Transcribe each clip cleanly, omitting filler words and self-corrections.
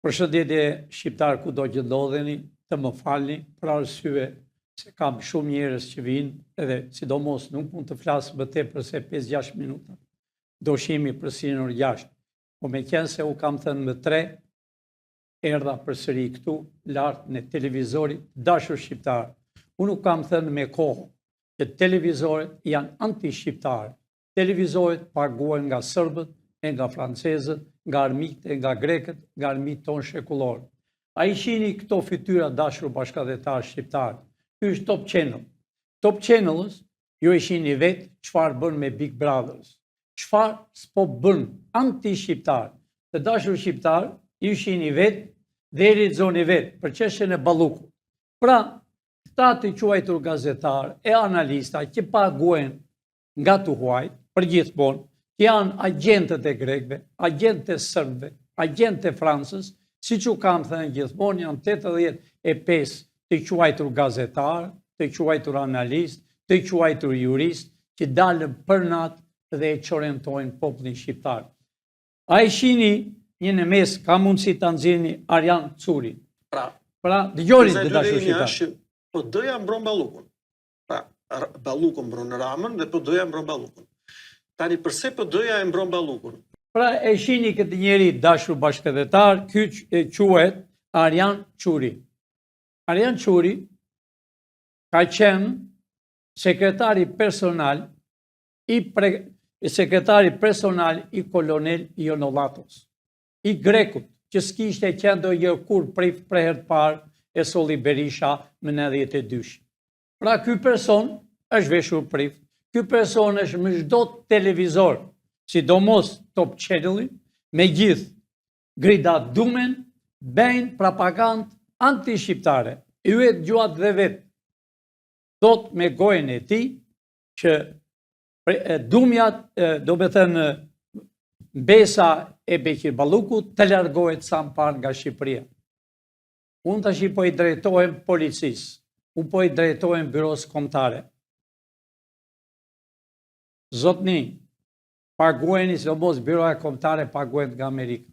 Përshëndetje shqiptar kudo që ndodheni, të më falni për arsye se kam shumë njerëz që vinë edhe sidomos nuk mund të flas më tepër se 5-6 minuta. Do shihemi për sinor 6. Po me qenë se u kam thënë më 3, erdha përsëri këtu lart në televizorit dashur shqiptar. Unë u kam thënë me kohë që televizoret janë anti-shqiptar. Televizoret paguhen nga serbët, e nga francezët, nga armiqtë, e nga grekët, nga armiqtë tonë shekullor. A i shihni këto fytyra dashur bashkëdhetar shqiptar. Ky është Top Channel. Top Channel-ës ju e shihni vetë çfarë bën me Big Brothers. Çfarë s'po bën anti-shqiptar. Të dashur shqiptar, ju shihni vetë dhe i lexoni vetë për çështjen e Ballukut. Pra, këta të quajtur gazetar e analista që paguhen nga të huajt për gjithmonë, që janë agentët e grekëve, agentët e serbëve, agentët e Francës, siç u kam thënë gjithmonë janë 85 të quajtur gazetar, të quajtur analist, të quajtur jurist, që dalën për natë dhe e çorientojnë popullin shqiptar. A e shihni një në mes ka mundësi ta nxjerrni Arjan Curin. Pra dëgjoni të dashur shqiptar. Po doja mbron Ballukun. Pra, Ballukun mbron Ramën dhe po doja mbron Ballukun. Tani përse po doja e mbron Ballukun? Pra e shihni këtë njeri dashur bashkëdhetar, ky quhet Arjan Curi. Arjan Curi ka qenë sekretari personal i kolonel Ionollatos, i grekut, që s'kishte qenë ndonjë kur prej herë të parë e solli Berisha më 92. Pra ky person është veshur prif, ky person është me çdo televizor, sidomos Top Channel-in, me gjithë grida dumen, bëjnë propagandë anti-shqiptare. Ju e dëgjuat dhe vetë, thot me gojën e tij që dumjat, do me thënë mbesa e Bekir Ballukut të largohet sa më parë nga Shqipëria. Unë tash po i drejtohem policisë, unë po i drejtohem byros kombëtare. Zotni, pagueni, sidomos byroja kombëtare paguhet nga Amerika.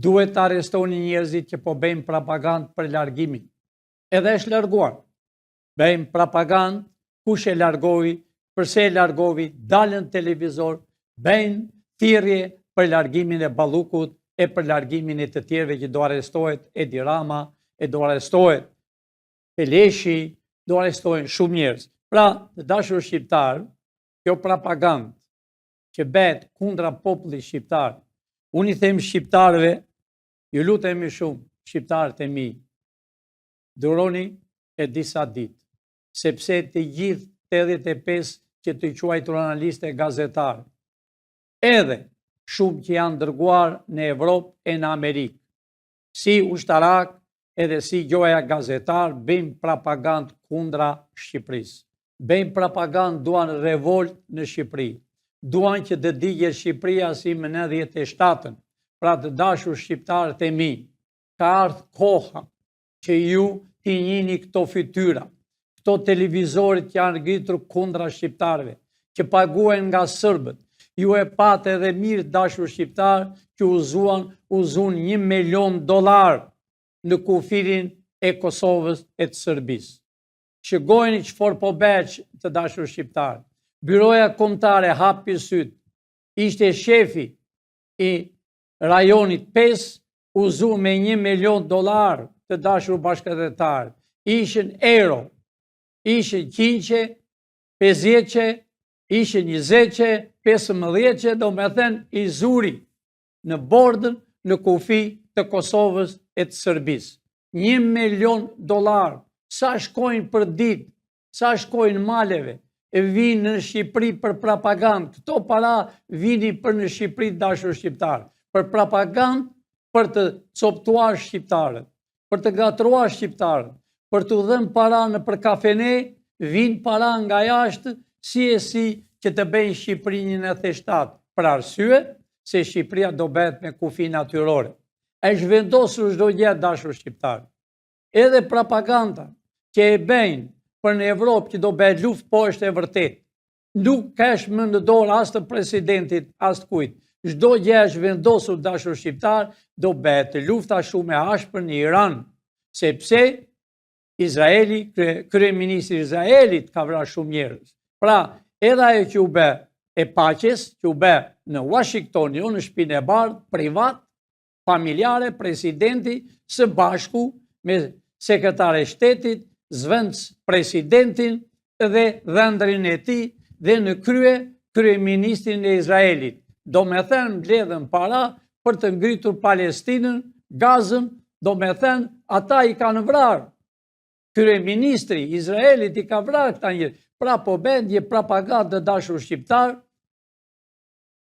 Duhet të arrestoni njerëzit që po bëjnë propagandë për largimin. Edhe është larguar. Bëjmë propagandë, kush e largovi, përse e largovi, dalën televizor, bëjnë thirrje për largimin e Ballukut e për largimin e të tjerëve që do arrestohet Edi Rama, e do arrestohet Peleshi, do arrestohen shumë njerëz. Pra, të dashur shqiptar, kjo propagandë që bëhet kundra popullit shqiptar, unë i them shqiptarëve, ju lutemi shumë, shqiptarët e mi, duroni e disa ditë, sepse të gjithë 85 që të quajtur analistë e gazetarë, edhe shumë që janë dërguar në Evropë e në Amerikë, si ushtarak edhe si gjoja gazetar, bëjmë propagandë kundra Shqipërisë. Bëjmë propagandë, duan revolt në Shqipëri. Duan që të digjet Shqipëria si më 97-ën. Pra të dashur shqiptarët e mi, ka ardhur koha që ju t'i njihni këto fytyra, këto televizorit që janë ngritur kundra shqiptarëve, që paguhen nga serbët. Ju e patë edhe mirë dashur shqiptar që uzuan $1 milion në kufirin e Kosovës e të Serbisë. Shikojeni çfarë po bëhet të dashur shqiptar. Byroja kombëtare hapi syt. Ishte shefi i rajonit 5, uzu me $1 milion të dashur bashkëdhetar. Ishin euro, ishin 100, 50, ishin 20, 15, do me thënë i zuri në bordën në kufi të Kosovës e të Serbisë. $1 milion. Sa shkojnë për ditë, sa shkojnë maleve, e vinë në Shqipëri për propagandë. Këto para vini për në Shqipëri dashur shqiptarë, për propagandë, për të coptuar shqiptarët, për të gatruar shqiptarët, për të dhënë para në për kafene, vinë para nga jashtë, si që të bëjnë Shqipëri një theshtat, për arsye se Shqipëria do bëhet me kufi natyrore. Është vendosur çdo gjë dashur shqiptarë. Edhe propaganda që e bëjnë për në Evropë që do bëhet luftë, po është e vërtet. Nuk kesh më në dorë as të presidentit, as të kujt. çdo gjë është vendosur dashur shqiptar, do bëhet lufta shumë e ashpër në Iran, sepse Izraeli, kryeministri i Izraelit ka vrarë shumë njerëz. Pra, edhe ajo që u bë e paqes, që u bë në Washington, jo në Shtëpinë e Bardhë, privat, familjare, presidenti së bashku me sekretare shtetit, zvendës presidentin dhe dhëndrin e tij dhe në kryeministrin e Izraelit. Do me thënë mbledhen para për të ngritur Palestinën, Gazën, do me thënë ata i kanë vrarë. Kryeministri i Izraelit i ka vrarë këta njerëz. Pra po bën një propagandë të dashur shqiptar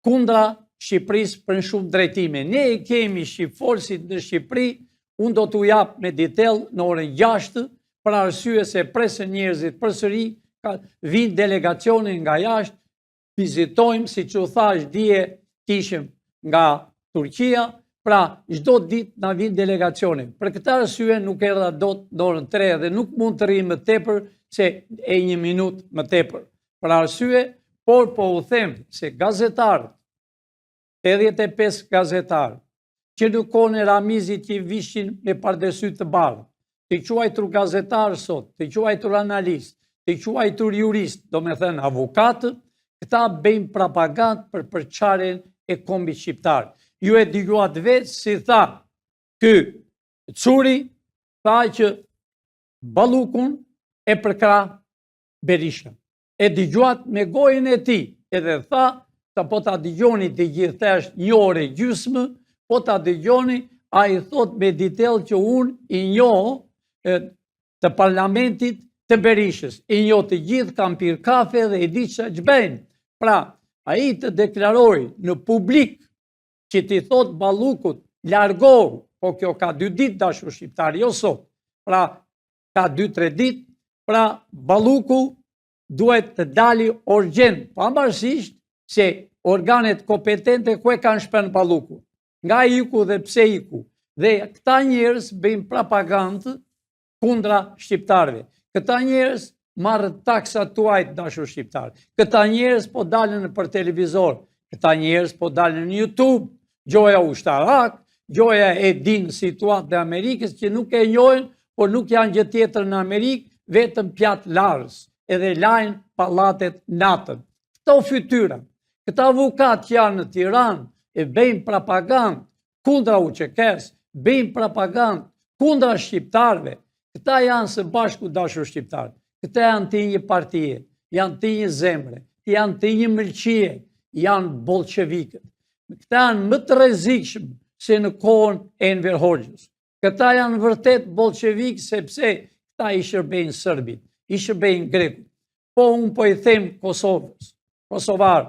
kundra Shqipërisë për shumë drejtime. Ne e kemi shqipfolësit në Shqipëri, unë do t'u jap me detel në orën 6, për arsye se presën njerëzit përsëri, vinë delegacionin nga jashtë, vizitojmë, si që thash, dje kishim nga Turqia, pra çdo ditë na vinë delegacionin. Për këtë arsye nuk erdha dot në orën 3 dhe nuk mund të rri më tepër se e 1 minutë më tepër. Për arsye, por po u them se gazetarët, 85 gazetarë, që në kohën e Ramizit që vishin me pardesy të bardhë, të quajtur gazetarë sot, të quajtur analist, të quajtur jurist, do me thënë avokatë, këta bëjmë propagandë për përçarjen e kombit shqiptar. Ju e dëgjuat vetë si tha ky Curi, tha që Ballukun e përkra Berisha. E dëgjuat me gojën e tij, edhe tha, po ta dëgjoni të gjithë, thash 1 orë e gjysmë, po ta dëgjoni, a i thot me ditel që unë i njoh të parlamentit të Berishës. I njoh të gjithë, kam pirë kafe dhe i di ç'është bëjnë. Pra, a i të deklaroj në publik që ti thot Ballukut, largohu, po kjo ka 2 ditë dashur shqiptar, jo sot. Pra, ka 2-3 ditë, pra Balluku duhet të dali urgjent, pavarësisht se organet kompetente ku e kanë shpën Balluku. Nga iku dhe pse iku. Dhe këta njerëz bëjnë propagandë kundra shqiptarëve. Këta njerëz marrën taksa tuaj dashur shqiptar. Këta njerëz po dalën për televizor. Këta njerëz po dalën në YouTube. Gjoja ushtarak, gjoja e din situatën e Amerikës që nuk e njohin, por nuk janë gjë tjetër në Amerikë, vetëm pjatë larës, edhe lajnë pallatet natën. Këto fytyra, këta avokat që janë në Tiranë e bëjnë propagandë kundra UÇK-s, bëjnë propagandë kundra shqiptarëve. Këta janë së bashku dashur shqiptar. Këta janë të një partie, janë të një zemre, janë të një mëlqie, janë bolshevikët. Këta janë më të rrezikshëm se në kohën e Enver Hoxhës. Këta janë vërtet bolshevikë sepse këta i shërbejnë sërbit, i shërbejnë grekut. Po unë po i them Kosovës, Kosovarë,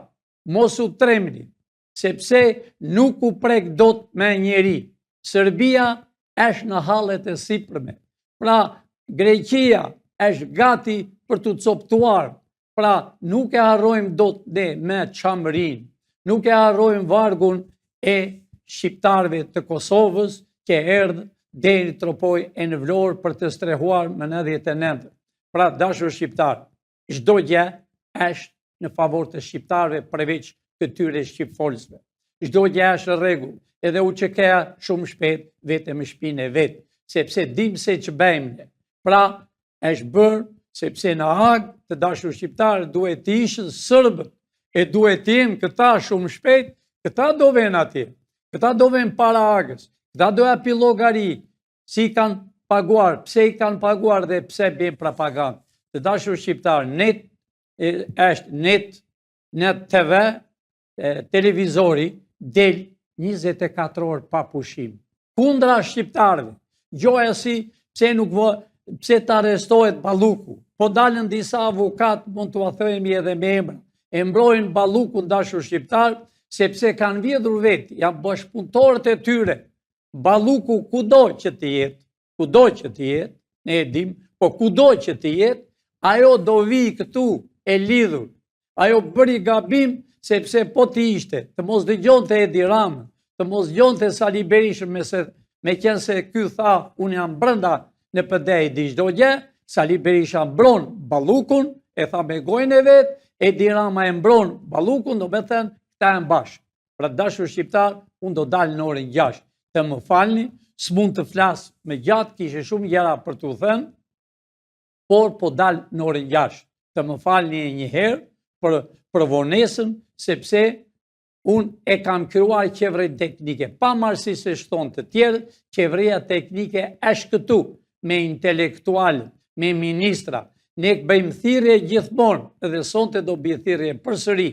mos u tremni, sepse nuk u prek dot me njeri. Serbia është në hallet e sipërme. Pra, Greqia është gati për të coptuar. Pra, nuk e harrojmë dot ne me çamërinë. Nuk e harrojmë vargun e shqiptarëve të Kosovës që erdhë deri tropoj e në Vlorë për të strehuar më në 99. Pra, dashur shqiptar, çdo gjë është në favor të shqiptarëve përveç këtyre shqipfolësve. Çdo gjë është në rregull, edhe UÇK-ja shumë shpejt vetëm në shtëpinë e vet, sepse dim se ç'bëjmë. Pra, është bërë sepse në Hag të dashur shqiptarë duhet të ishin sërbët e duhet të jenë këta shumë shpejt, këta do vjen atje. Këta do vjen para Hagës. Këta do japi llogari si kanë paguar, pse i kanë paguar dhe pse bën propagandë. Të dashur shqiptarë, Net TV, televizori del 24 orë pa pushim. Kundra shqiptarëve. Gjoja si pse të arrestohet Balluku. Po dalën disa avokat, mund të themi edhe me emra, e mbrojnë Ballukun dashur shqiptar, sepse kanë vjedhur vetë, janë bashkëpunëtorët e tyre. Balluku kudo që të jetë, ne e dim, po kudo që të jetë, ajo do vi këtu e lidhur. Ajo bëri gabim sepse po të ishte, të mos dëgjonte Edi Ramën, të mos dëgjonte Sali Berishën me qenë se ky tha, unë jam brenda në PD di çdo gjë, Sali Berisha mbron Ballukun, e tha me gojën e vet, Edi Rama e mbron Ballukun, do me thënë këta janë bashkë. Pra dashur shqiptar, unë do dalë në orën 6. Të më falni, s'mund të flas me gjatë, kishe shumë gjëra për t'u thënë, por po dalë në orën 6. Të më falni e një herë për vonesën, sepse unë e kam kryuar qeverinë teknike. Pa marrësi se shton të tjerë, qeveria teknike është këtu, me intelektualët, me ministra. Ne bëjmë thirrje gjithmonë dhe sonte do bëj thirrje përsëri.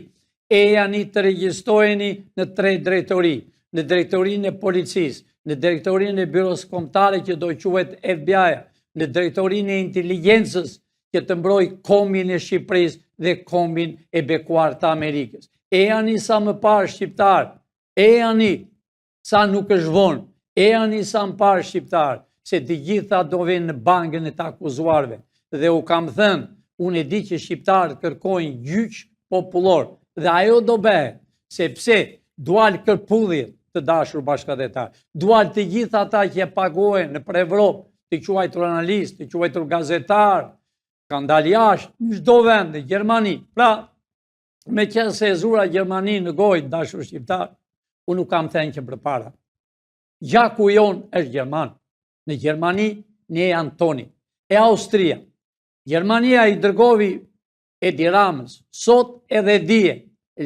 E janë të regjistroheni në 3 drejtori, në drejtorinë e policisë, në drejtorinë e byros kombëtare që do quhet FBI, në drejtorinë e inteligjencës që të mbroj kombin e Shqipërisë dhe kombin e bekuar të Amerikës. E janë sa më parë shqiptar, e janë sa nuk është vonë, e janë sa më parë shqiptar, se të gjitha do vinë në bangën e të akuzuarve. Dhe u kam thënë, unë e di që shqiptarët kërkojnë gjyq popullor, dhe ajo do bëhet, sepse dual kërpudhjet të dashur bashkëdhetar, dual të gjitha ata që paguajnë në Evropë, të quajtur analist, të quajtur gazetar, kanë dalë jashtë, në çdo vend, në Gjermani. Pra, me qenë se e zura Gjermani në gojë, dashur shqiptar, unë nuk kam thënë që përpara. Gjaku jonë është Gjerman. Në Gjermani ne janë toni. E Austria. Gjermania i dërgovi Edi Ramës, sot edhe dije,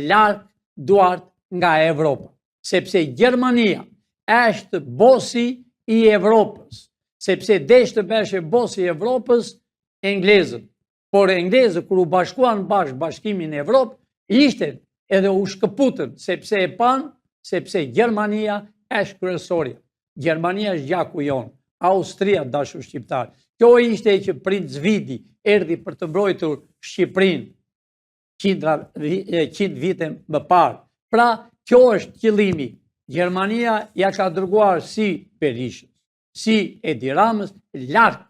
larg duart nga Evropa. Sepse Gjermania është bosi i Evropës. Sepse deshte beshe bosi i Evropës englezët. Por englezët, kur u bashkuan bashkimin e Evropë, ishte edhe u shkëputën, sepse e panë, sepse Gjermania është kryesorja. Gjermania është gjaku jonë. Austria, dashur shqiptar. Kjo ishte që princ Vidi erdhi për të mbrojtur Shqipërinë 100 vite më parë. Pra, kjo është qëllimi. Gjermania ja ka dërguar si Berishës, si Edi Ramës, larg.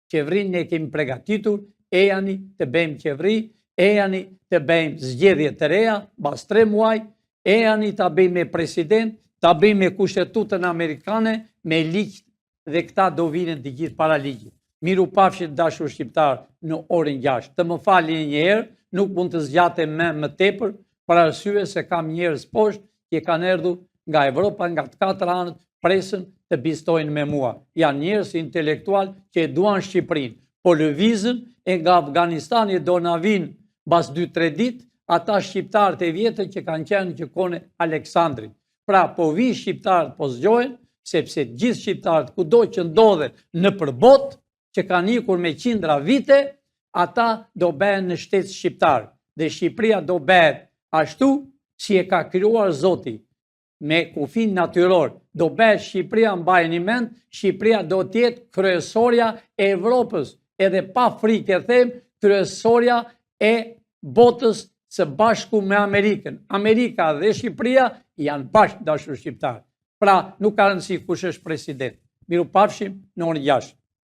Qeverinë ne kemi përgatitur, e janë të bëjmë qeveri, e janë të bëjmë zgjedhje të reja, pas 3 muaj, e janë të bëjmë me president, të bëjmë me kushtetutën amerikane, me ligj, dhe këta do vinin të gjithë para ligjit. Miru pafshit dashur shqiptar në orën 6. Të më falni një herë, nuk mund të zgjatem më tepër, për arsye se kam njerëz poshtë që kanë erdhur nga Evropa, nga të 4 anët, presën të bistojnë me mua. Janë njerëz intelektual që e duan Shqipërinë, po lëvizën e nga Afganistani do na vinë mbas 2-3 ditë ata shqiptarët e vjetër që kanë qenë që kone Aleksandrit. Pra, po vi shqiptarët po zgjohen, sepse gjithë shqiptarët kudo që ndodhen në përbot, që kanë ikur me qindra vite, ata do bëhen në shtet shqiptar. Dhe Shqipëria do bëhet ashtu si e ka krijuar Zoti, me kufin natyror. Do bëhet Shqipëria, mbajeni mend, Shqipëria do të jetë kryesorja e Evropës, edhe pa frikë e them, kryesorja e botës së bashku me Amerikën. Amerika dhe Shqipëria janë bashkë, dashur shqiptar. Pra, nuk ka rëndësi kush është president. Miru pafshim në orën 6.